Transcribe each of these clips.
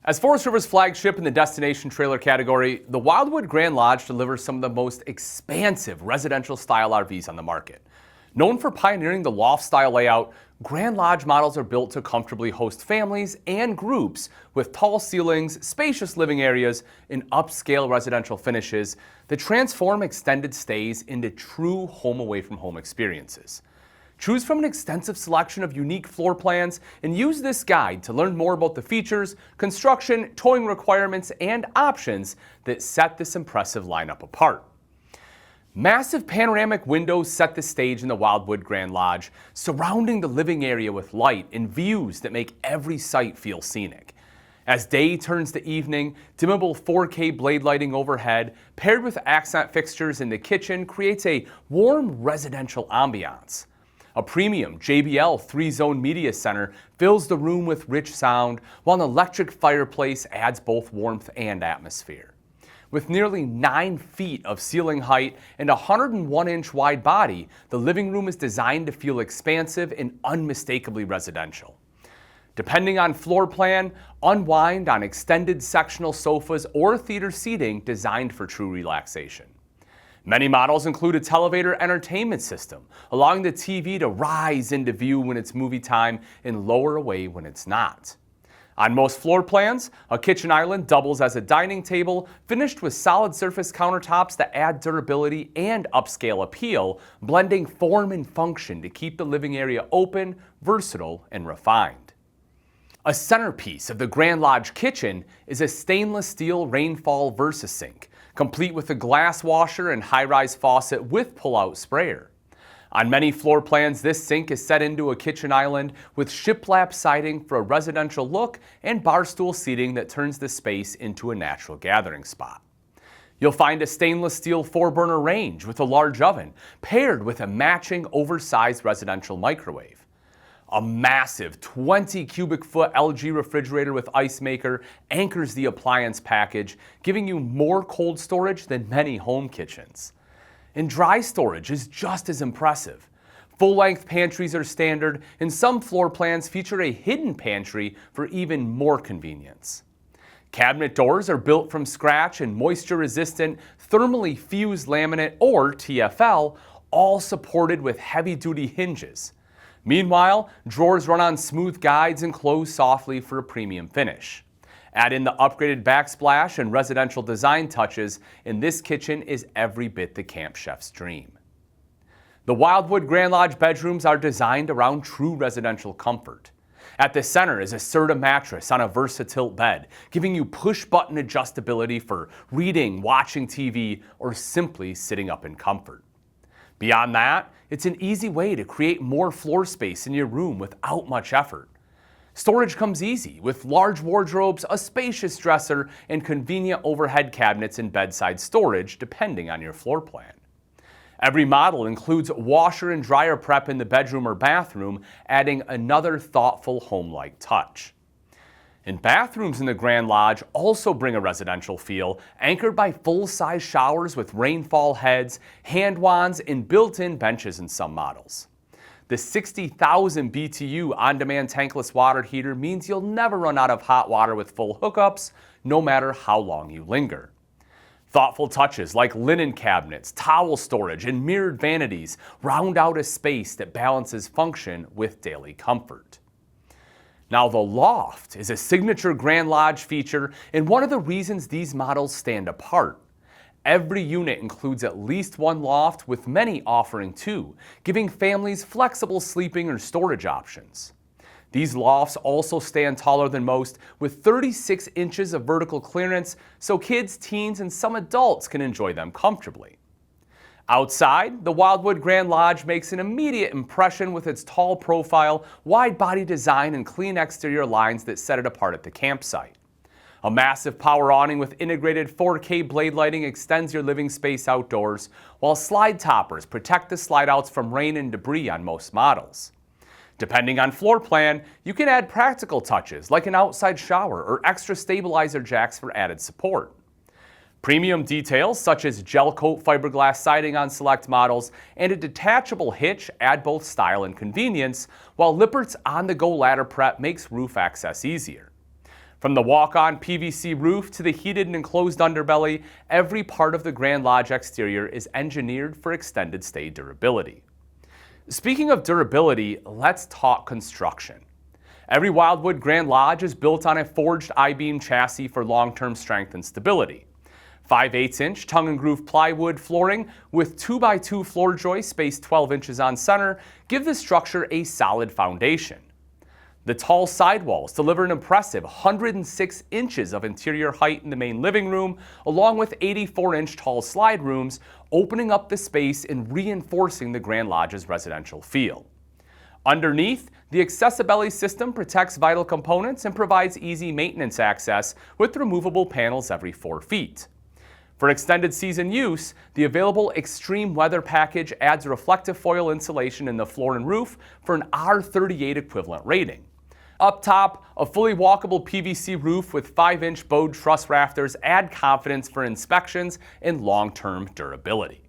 As Forest River's flagship in the destination trailer category, the Wildwood Grand Lodge delivers some of the most expansive residential style RVs on the market. Known for pioneering the loft style layout, Grand Lodge models are built to comfortably host families and groups with tall ceilings, spacious living areas, and upscale residential finishes that transform extended stays into true home away from home experiences. Choose from an extensive selection of unique floor plans and use this guide to learn more about the features, construction, towing requirements, and options that set this impressive lineup apart. Massive panoramic windows set the stage in the Wildwood Grand Lodge, surrounding the living area with light and views that make every site feel scenic. As day turns to evening, dimmable 4K blade lighting overhead, paired with accent fixtures in the kitchen, creates a warm residential ambiance. A premium JBL 3-zone media center fills the room with rich sound, while an electric fireplace adds both warmth and atmosphere. With nearly 9 feet of ceiling height and a 101-inch wide body, the living room is designed to feel expansive and unmistakably residential. Depending on floor plan, unwind on extended sectional sofas or theater seating designed for true relaxation. Many models include a televator entertainment system, allowing the TV to rise into view when it's movie time and lower away when it's not. On most floor plans, a kitchen island doubles as a dining table, finished with solid surface countertops that add durability and upscale appeal, blending form and function to keep the living area open, versatile, and refined. A centerpiece of the Grand Lodge kitchen is a stainless steel rainfall VersaSink, complete with a glass washer and high-rise faucet with pull-out sprayer. On many floor plans, this sink is set into a kitchen island with shiplap siding for a residential look and bar stool seating that turns the space into a natural gathering spot. You'll find a stainless steel 4-burner range with a large oven, paired with a matching oversized residential microwave. A massive 20 cubic foot LG refrigerator with ice maker anchors the appliance package, giving you more cold storage than many home kitchens. And dry storage is just as impressive. Full-length pantries are standard, and some floor plans feature a hidden pantry for even more convenience. Cabinet doors are built from scratch in moisture-resistant, thermally fused laminate or TFL, all supported with heavy-duty hinges. Meanwhile, drawers run on smooth guides and close softly for a premium finish. Add in the upgraded backsplash and residential design touches, and this kitchen is every bit the camp chef's dream. The Wildwood Grand Lodge bedrooms are designed around true residential comfort. At the center is a Serta mattress on a VersaTilt bed, giving you push-button adjustability for reading, watching TV, or simply sitting up in comfort. Beyond that, it's an easy way to create more floor space in your room without much effort. Storage comes easy with large wardrobes, a spacious dresser, and convenient overhead cabinets and bedside storage depending on your floor plan. Every model includes washer and dryer prep in the bedroom or bathroom, adding another thoughtful home-like touch. And bathrooms in the Grand Lodge also bring a residential feel, anchored by full-size showers with rainfall heads, hand wands, and built-in benches in some models. The 60,000 BTU on-demand tankless water heater means you'll never run out of hot water with full hookups, no matter how long you linger. Thoughtful touches like linen cabinets, towel storage, and mirrored vanities round out a space that balances function with daily comfort. Now, the loft is a signature Grand Lodge feature and one of the reasons these models stand apart. Every unit includes at least one loft, with many offering 2, giving families flexible sleeping or storage options. These lofts also stand taller than most, with 36 inches of vertical clearance, so kids, teens, and some adults can enjoy them comfortably. Outside, the Wildwood Grand Lodge makes an immediate impression with its tall profile, wide body design, and clean exterior lines that set it apart at the campsite. A massive power awning with integrated 4K blade lighting extends your living space outdoors, while slide toppers protect the slide outs from rain and debris on most models. Depending on floor plan, you can add practical touches like an outside shower or extra stabilizer jacks for added support. Premium details such as gel coat fiberglass siding on select models and a detachable hitch add both style and convenience, while Lippert's on-the-go ladder prep makes roof access easier. From the walk-on PVC roof to the heated and enclosed underbelly, every part of the Grand Lodge exterior is engineered for extended stay durability. Speaking of durability, let's talk construction. Every Wildwood Grand Lodge is built on a forged I-beam chassis for long-term strength and stability. 5/8-inch tongue and groove plywood flooring with 2x2 floor joists spaced 12 inches on center give the structure a solid foundation. The tall sidewalls deliver an impressive 106 inches of interior height in the main living room, along with 84-inch tall slide rooms, opening up the space and reinforcing the Grand Lodge's residential feel. Underneath, the accessibility system protects vital components and provides easy maintenance access with removable panels every 4 feet. For extended season use, the available extreme weather package adds reflective foil insulation in the floor and roof for an R38 equivalent rating. Up top, a fully walkable PVC roof with 5-inch bowed truss rafters add confidence for inspections and long-term durability.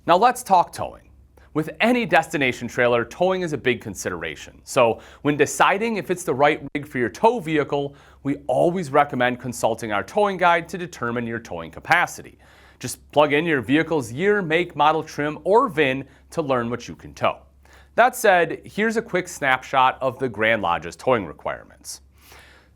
Now let's talk towing. With any destination trailer, towing is a big consideration. So when deciding if it's the right rig for your tow vehicle, we always recommend consulting our towing guide to determine your towing capacity. Just plug in your vehicle's year, make, model, trim, or VIN to learn what you can tow. That said, here's a quick snapshot of the Grand Lodge's towing requirements.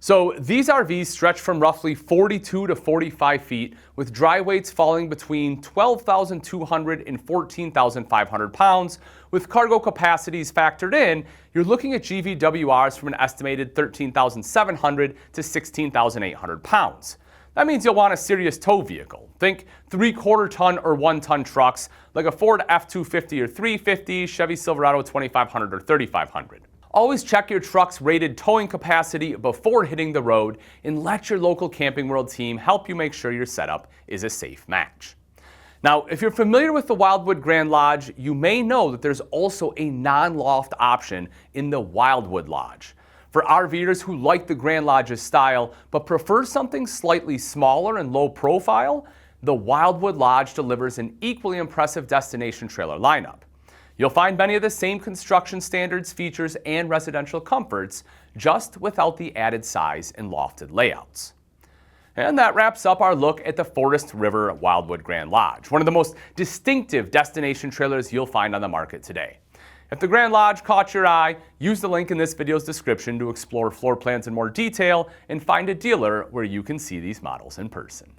So these RVs stretch from roughly 42 to 45 feet, with dry weights falling between 12,200 and 14,500 pounds. With cargo capacities factored in, you're looking at GVWRs from an estimated 13,700 to 16,800 pounds. That means you'll want a serious tow vehicle. Think 3/4 ton or 1 ton trucks like a Ford F-250 or 350, Chevy Silverado 2500 or 3500. Always check your truck's rated towing capacity before hitting the road and let your local Camping World team help you make sure your setup is a safe match. Now, if you're familiar with the Wildwood Grand Lodge, you may know that there's also a non-loft option in the Wildwood Lodge. For RVers who like the Grand Lodge's style but prefer something slightly smaller and low profile, the Wildwood Lodge delivers an equally impressive destination trailer lineup. You'll find many of the same construction standards, features, and residential comforts, just without the added size and lofted layouts. And that wraps up our look at the Forest River Wildwood Grand Lodge, one of the most distinctive destination trailers you'll find on the market today. If the Grand Lodge caught your eye, use the link in this video's description to explore floor plans in more detail and find a dealer where you can see these models in person.